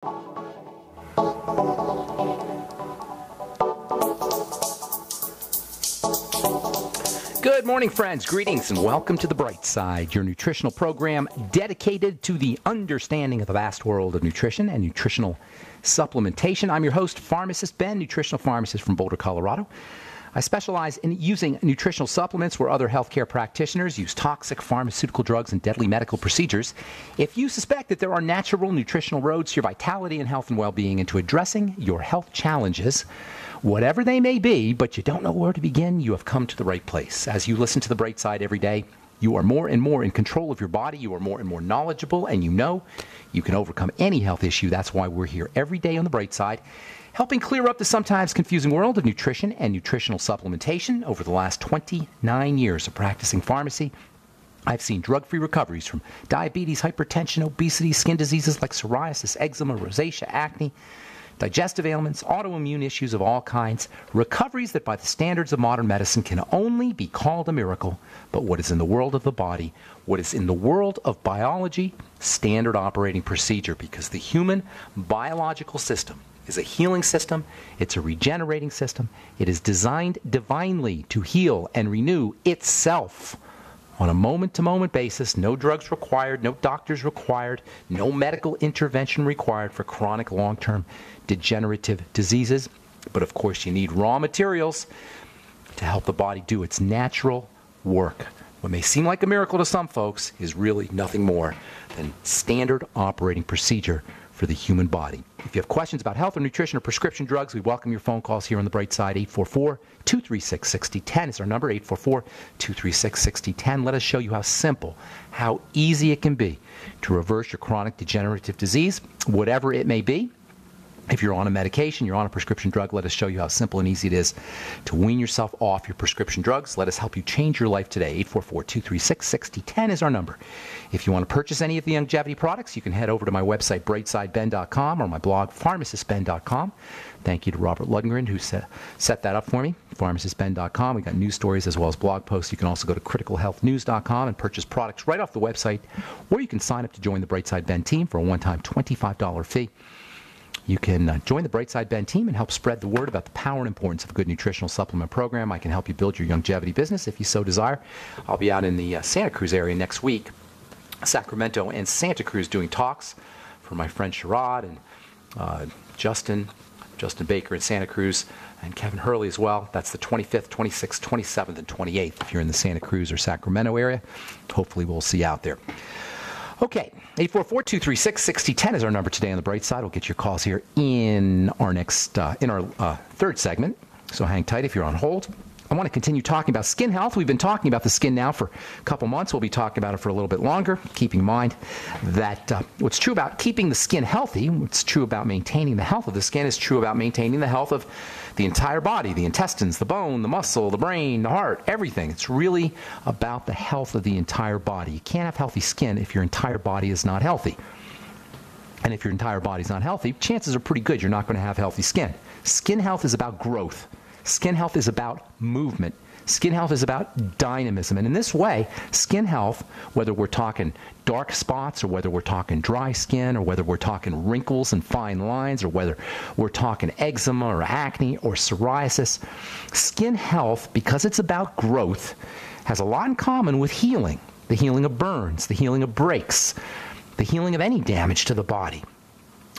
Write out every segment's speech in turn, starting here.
Good morning, friends. Greetings and welcome to The Bright Side, your nutritional program dedicated to the understanding of the vast world of nutrition and nutritional supplementation. I'm your host, Pharmacist Ben, nutritional pharmacist from Boulder, Colorado. I specialize in using nutritional supplements where other healthcare practitioners use toxic pharmaceutical drugs and deadly medical procedures. If you suspect that there are natural nutritional roads to your vitality and health and well-being and to addressing your health challenges, whatever they may be, but you don't know where to begin, you have come to the right place. As you listen to The Bright Side every day, you are more and more in control of your body. You are more and more knowledgeable, and you know you can overcome any health issue. That's why we're here every day on The Bright Side, helping clear up the sometimes confusing world of nutrition and nutritional supplementation. Over the last 29 years of practicing pharmacy, I've seen drug-free recoveries from diabetes, hypertension, obesity, skin diseases like psoriasis, eczema, rosacea, acne, digestive ailments, autoimmune issues of all kinds, recoveries that by the standards of modern medicine can only be called a miracle, but what is in the world of the body, what is in the world of biology, standard operating procedure, because the human biological system is a healing system, it's a regenerating system, it is designed divinely to heal and renew itself on a moment-to-moment basis. No drugs required, no doctors required, no medical intervention required for chronic long-term degenerative diseases. But of course, you need raw materials to help the body do its natural work. What may seem like a miracle to some folks is really nothing more than standard operating procedure for the human body. If you have questions about health or nutrition or prescription drugs, we welcome your phone calls here on The Bright Side. 844-236-6010 is our number, 844-236-6010. Let us show you how simple, how easy it can be to reverse your chronic degenerative disease, whatever it may be. If you're on a medication, you're on a prescription drug, let us show you how simple and easy it is to wean yourself off your prescription drugs. Let us help you change your life today. 844-236-6010 is our number. If you want to purchase any of the longevity products, you can head over to my website, brightsideben.com, or my blog, pharmacistben.com. Thank you to Robert Lundgren, who set that up for me, pharmacistben.com. We got news stories as well as blog posts. You can also go to criticalhealthnews.com and purchase products right off the website, or you can sign up to join the Brightside Ben team for a one-time $25 fee. You can join the Brightside Ben team and help spread the word about the power and importance of a good nutritional supplement program. I can help you build your longevity business if you so desire. I'll be out in the Santa Cruz area next week, Sacramento and Santa Cruz, doing talks for my friend Sherrod and Justin Baker in Santa Cruz, and Kevin Hurley as well. That's the 25th, 26th, 27th, and 28th if you're in the Santa Cruz or Sacramento area. Hopefully we'll see you out there. Okay, 844-236-6010 is our number today on The Bright Side. We'll get your calls here in our next, third segment. So hang tight if you're on hold. I want to continue talking about skin health. We've been talking about the skin now for a couple months. We'll be talking about it for a little bit longer, keeping in mind that what's true about keeping the skin healthy, what's true about maintaining the health of the skin, is true about maintaining the health of the entire body, the intestines, the bone, the muscle, the brain, the heart, everything. It's really about the health of the entire body. You can't have healthy skin if your entire body is not healthy. And if your entire body is not healthy, chances are pretty good you're not going to have healthy skin. Skin health is about growth. Skin health is about movement. Skin health is about dynamism. And in this way, skin health, whether we're talking dark spots or whether we're talking dry skin or whether we're talking wrinkles and fine lines or whether we're talking eczema or acne or psoriasis, skin health, because it's about growth, has a lot in common with healing. The healing of burns, the healing of breaks, the healing of any damage to the body.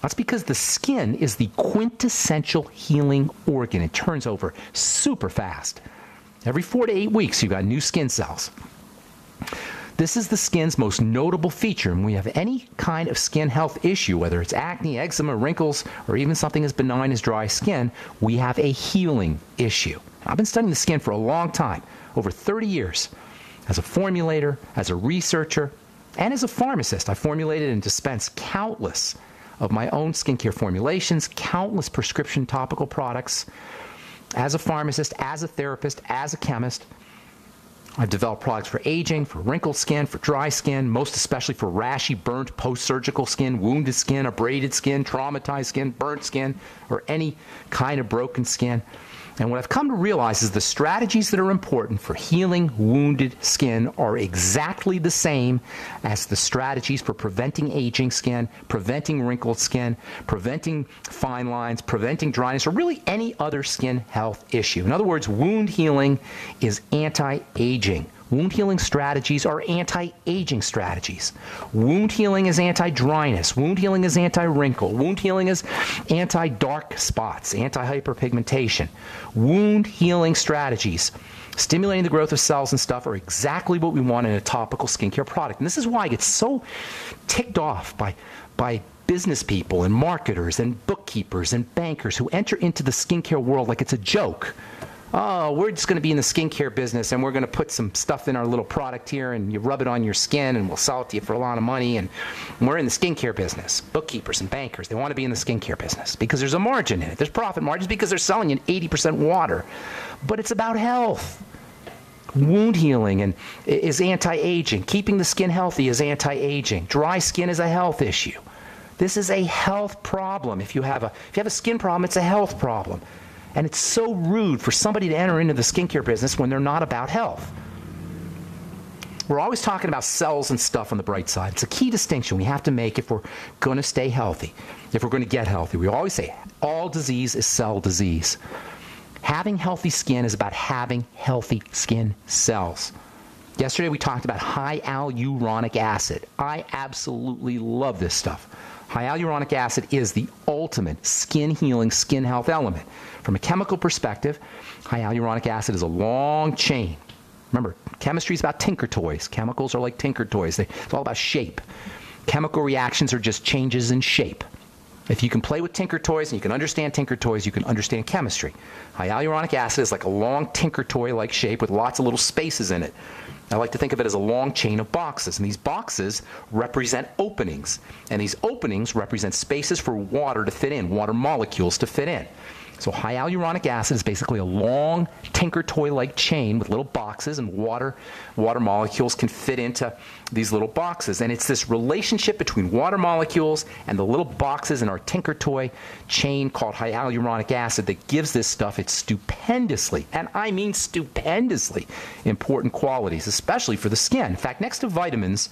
That's because the skin is the quintessential healing organ. It turns over super fast. Every 4 to 8 weeks, you've got new skin cells. This is the skin's most notable feature. When we have any kind of skin health issue, whether it's acne, eczema, wrinkles, or even something as benign as dry skin, we have a healing issue. I've been studying the skin for a long time, over 30 years. As a formulator, as a researcher, and as a pharmacist, I formulated and dispensed countless of my own skincare formulations, countless prescription topical products. As a pharmacist, as a therapist, as a chemist, I've developed products for aging, for wrinkled skin, for dry skin, most especially for rashy, burnt, post-surgical skin, wounded skin, abraded skin, traumatized skin, burnt skin, or any kind of broken skin. And what I've come to realize is the strategies that are important for healing wounded skin are exactly the same as the strategies for preventing aging skin, preventing wrinkled skin, preventing fine lines, preventing dryness, or really any other skin health issue. In other words, wound healing is anti-aging. Wound healing strategies are anti-aging strategies. Wound healing is anti-dryness. Wound healing is anti-wrinkle. Wound healing is anti-dark spots, anti-hyperpigmentation. Wound healing strategies, stimulating the growth of cells and stuff, are exactly what we want in a topical skincare product. And this is why I get so ticked off by business people and marketers and bookkeepers and bankers who enter into the skincare world like it's a joke. Oh, we're just going to be in the skincare business and we're going to put some stuff in our little product here and you rub it on your skin and we'll sell it to you for a lot of money, and we're in the skincare business. Bookkeepers and bankers, they want to be in the skincare business because there's a margin in it. There's profit margins because they're selling you 80% water. But it's about health. Wound healing and is anti-aging. Keeping the skin healthy is anti-aging. Dry skin is a health issue. This is a health problem. If you have a skin problem, it's a health problem. And it's so rude for somebody to enter into the skincare business when they're not about health. We're always talking about cells and stuff on the bright side. It's a key distinction we have to make if we're going to stay healthy, if we're going to get healthy. We always say all disease is cell disease. Having healthy skin is about having healthy skin cells. Yesterday we talked about hyaluronic acid. I absolutely love this stuff. Hyaluronic acid is the ultimate skin healing, skin health element. From a chemical perspective, hyaluronic acid is a long chain. Remember, chemistry is about tinker toys. Chemicals are like tinker toys. It's all about shape. Chemical reactions are just changes in shape. If you can play with tinker toys and you can understand tinker toys, you can understand chemistry. Hyaluronic acid is like a long tinker toy-like shape with lots of little spaces in it. I like to think of it as a long chain of boxes, and these boxes represent openings, and these openings represent spaces for water to fit in, water molecules to fit in. So hyaluronic acid is basically a long tinker toy-like chain with little boxes, and water molecules can fit into these little boxes. And it's this relationship between water molecules and the little boxes in our tinker toy chain called hyaluronic acid that gives this stuff its stupendously, and I mean stupendously, important qualities, especially for the skin. In fact, next to vitamins,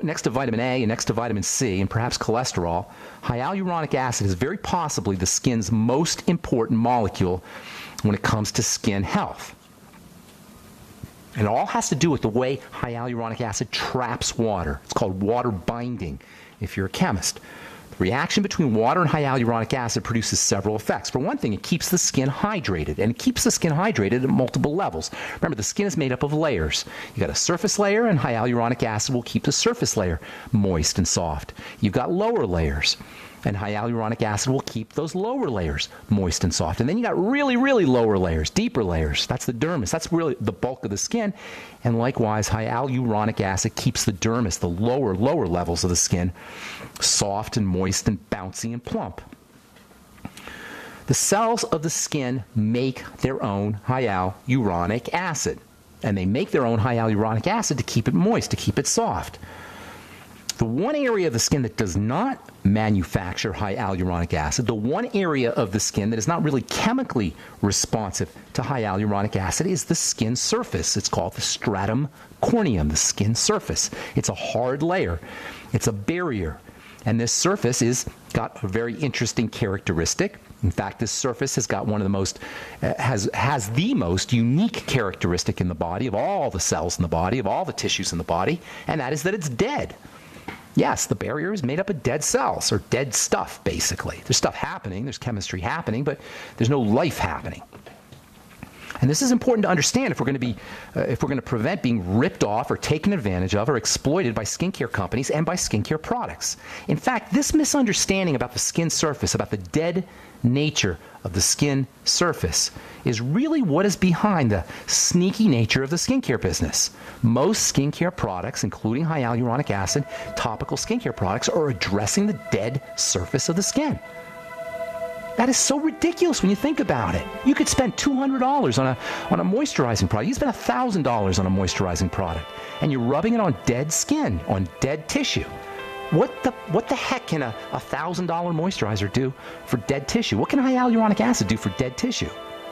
next to vitamin A and next to vitamin C and perhaps cholesterol, hyaluronic acid is very possibly the skin's most important molecule when it comes to skin health. And it all has to do with the way hyaluronic acid traps water. It's called water binding if you're a chemist. The reaction between water and hyaluronic acid produces several effects. For one thing, it keeps the skin hydrated, and it keeps the skin hydrated at multiple levels. Remember, the skin is made up of layers. You got a surface layer, and hyaluronic acid will keep the surface layer moist and soft. You've got lower layers, and hyaluronic acid will keep those lower layers moist and soft. And then you got really, really lower layers, deeper layers. That's the dermis. That's really the bulk of the skin. And likewise, hyaluronic acid keeps the dermis, the lower levels of the skin, soft and moist and bouncy and plump. The cells of the skin make their own hyaluronic acid. And they make their own hyaluronic acid to keep it moist, to keep it soft. The one area of the skin that does not manufacture hyaluronic acid, the one area of the skin that is not really chemically responsive to hyaluronic acid, is the skin surface. It's called the stratum corneum, the skin surface. It's a hard layer. It's a barrier. And this surface is got a very interesting characteristic. In fact, this surface has got one of the most, has the most unique characteristic in the body of all the cells in the body, of all the tissues in the body, and that is that it's dead. Yes, the barrier is made up of dead cells, or dead stuff, basically. There's stuff happening, there's chemistry happening, but there's no life happening. And this is important to understand if we're going to prevent being ripped off or taken advantage of or exploited by skincare companies and by skincare products. In fact, this misunderstanding about the skin surface, about the dead nature of the skin surface, is really what is behind the sneaky nature of the skincare business. Most skincare products, including hyaluronic acid, topical skincare products, are addressing the dead surface of the skin. That is so ridiculous when you think about it. You could spend $200 on a moisturizing product. You spend $1,000 on a moisturizing product, and you're rubbing it on dead skin, on dead tissue. What the heck can a $1,000 moisturizer do for dead tissue? What can hyaluronic acid do for dead tissue?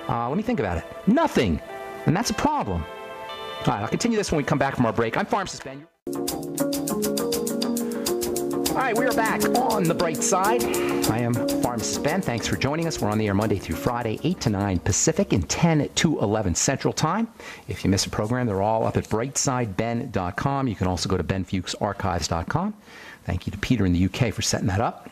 Let me think about it. Nothing. And that's a problem. All right, I'll continue this when we come back from our break. I'm Pharmacist Ben. All right, we are back on the bright side. I am Pharmacist Ben. Thanks for joining us. We're on the air Monday through Friday, 8 to 9 Pacific and 10 to 11 Central Time. If you miss a program, they're all up at brightsideben.com. You can also go to benfuchsarchives.com. Thank you to Peter in the UK for setting that up.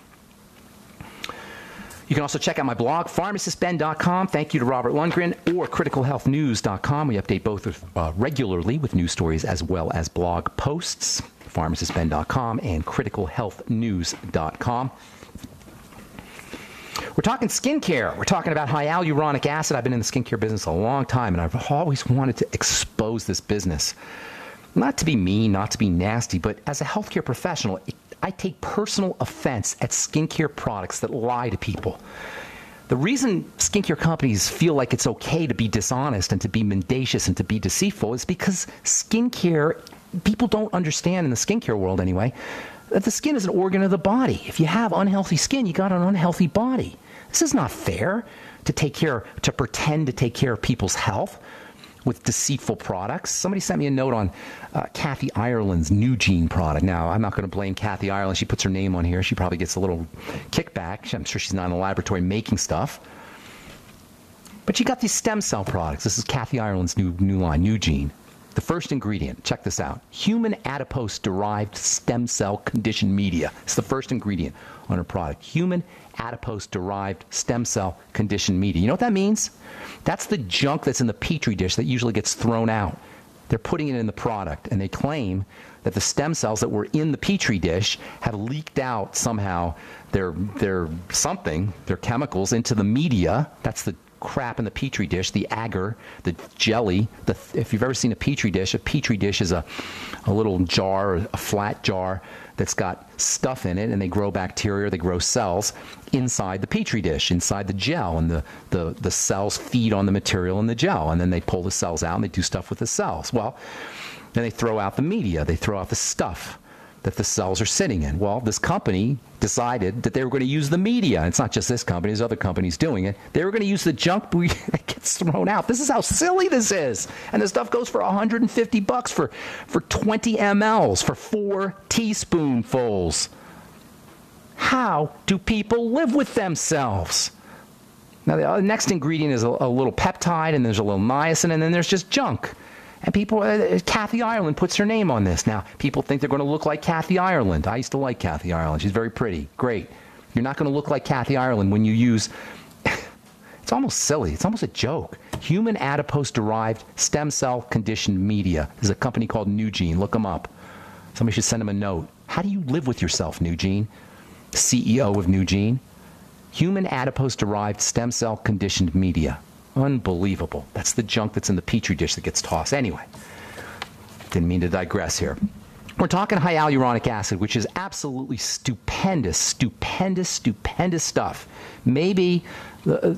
You can also check out my blog, pharmacistben.com. Thank you to Robert Lundgren, or criticalhealthnews.com. We update both regularly with news stories as well as blog posts. Pharmacistben.com and criticalhealthnews.com. We're talking skincare. We're talking about hyaluronic acid. I've been in the skincare business a long time, and I've always wanted to expose this business. Not to be mean, not to be nasty, but as a healthcare professional, I take personal offense at skincare products that lie to people. The reason skincare companies feel like it's okay to be dishonest and to be mendacious and to be deceitful is because skincare, people don't understand in the skincare world anyway, that the skin is an organ of the body. If you have unhealthy skin, you got an unhealthy body. This is not fair to pretend to take care of people's health with deceitful products. Somebody sent me a note on Kathy Ireland's Nugene product. Now, I'm not going to blame Kathy Ireland. She puts her name on here. She probably gets a little kickback. I'm sure she's not in a laboratory making stuff. But she got these stem cell products. This is Kathy Ireland's new line, Nugene. The first ingredient, check this out, human adipose-derived stem cell conditioned media. It's the first ingredient on her product, human adipose-derived stem cell conditioned media. You know what that means? That's the junk that's in the Petri dish that usually gets thrown out. They're putting it in the product, and they claim that the stem cells that were in the Petri dish have leaked out somehow their chemicals into the media. That's the crap in the Petri dish, the agar, the jelly. If you've ever seen a Petri dish is a little jar, a flat jar that's got stuff in it, and they grow bacteria, they grow cells inside the Petri dish, inside the gel, and the cells feed on the material in the gel, and then they pull the cells out and they do stuff with the cells. Well, then they throw out the media, they throw out the stuff that the cells are sitting in. Well, this company decided that they were going to use the media. It's not just this company, there's other companies doing it. They were going to use the junk that gets thrown out. This is how silly this is. And the stuff goes for $150 for 20 mLs, for 4 teaspoonfuls. How do people live with themselves? Now, the next ingredient is a little peptide, and there's a little niacin, and then there's just junk. And people, Kathy Ireland puts her name on this. Now, people think they're going to look like Kathy Ireland. I used to like Kathy Ireland. She's very pretty. Great. You're not going to look like Kathy Ireland when you use, it's almost silly. It's almost a joke. Human adipose-derived stem cell conditioned media. There's a company called Nugene. Look them up. Somebody should send them a note. How do you live with yourself, Nugene? CEO of Nugene. Human adipose-derived stem cell conditioned media. Unbelievable. That's the junk that's in the Petri dish that gets tossed. Anyway, didn't mean to digress here. We're talking hyaluronic acid, which is absolutely stupendous stuff. Maybe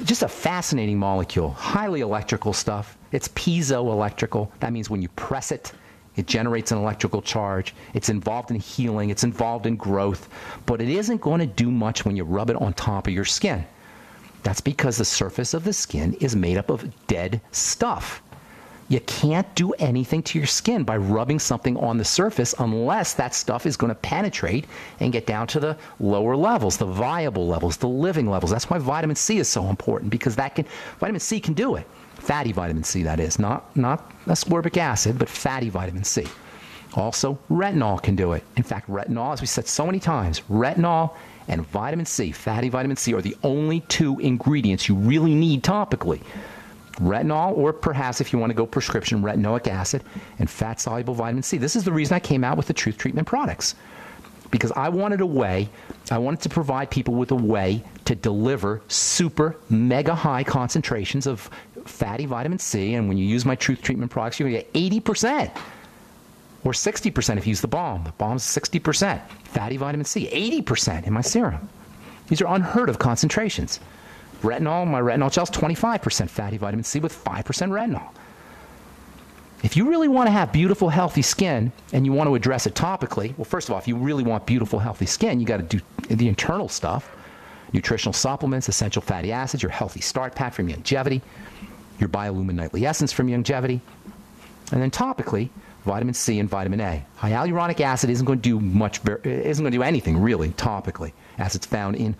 just a fascinating molecule. Highly electrical stuff. It's piezoelectrical. That means when you press it, it generates an electrical charge. It's involved in healing. It's involved in growth. But it isn't going to do much when you rub it on top of your skin. That's because the surface of the skin is made up of dead stuff. You can't do anything to your skin by rubbing something on the surface unless that stuff is going to penetrate and get down to the lower levels, the viable levels, the living levels. That's why vitamin C is so important, because vitamin C can do it. Fatty vitamin C, that is. Not ascorbic acid, but fatty vitamin C. Also, retinol can do it. In fact, retinol, as we said so many times, retinol and vitamin C, fatty vitamin C, are the only 2 ingredients you really need topically. Retinol, or perhaps if you want to go prescription, retinoic acid and fat-soluble vitamin C. This is the reason I came out with the Truth Treatment products, because I wanted to provide people with a way to deliver super mega high concentrations of fatty vitamin C, and when you use my Truth Treatment products, you're going to get 80%. Or 60% if you use the balm. The balm's 60%. Fatty vitamin C, 80% in my serum. These are unheard of concentrations. Retinol, my retinol gel's 25% fatty vitamin C with 5% retinol. If you really want to have beautiful, healthy skin and you want to address it topically, well, first of all, if you really want beautiful, healthy skin, you got to do the internal stuff. Nutritional supplements, essential fatty acids, your healthy start pack from Longevity, your Biolumin Nightly Essence from Longevity, and then topically, vitamin C and vitamin A. Hyaluronic acid isn't going to do anything really topically, as it's found in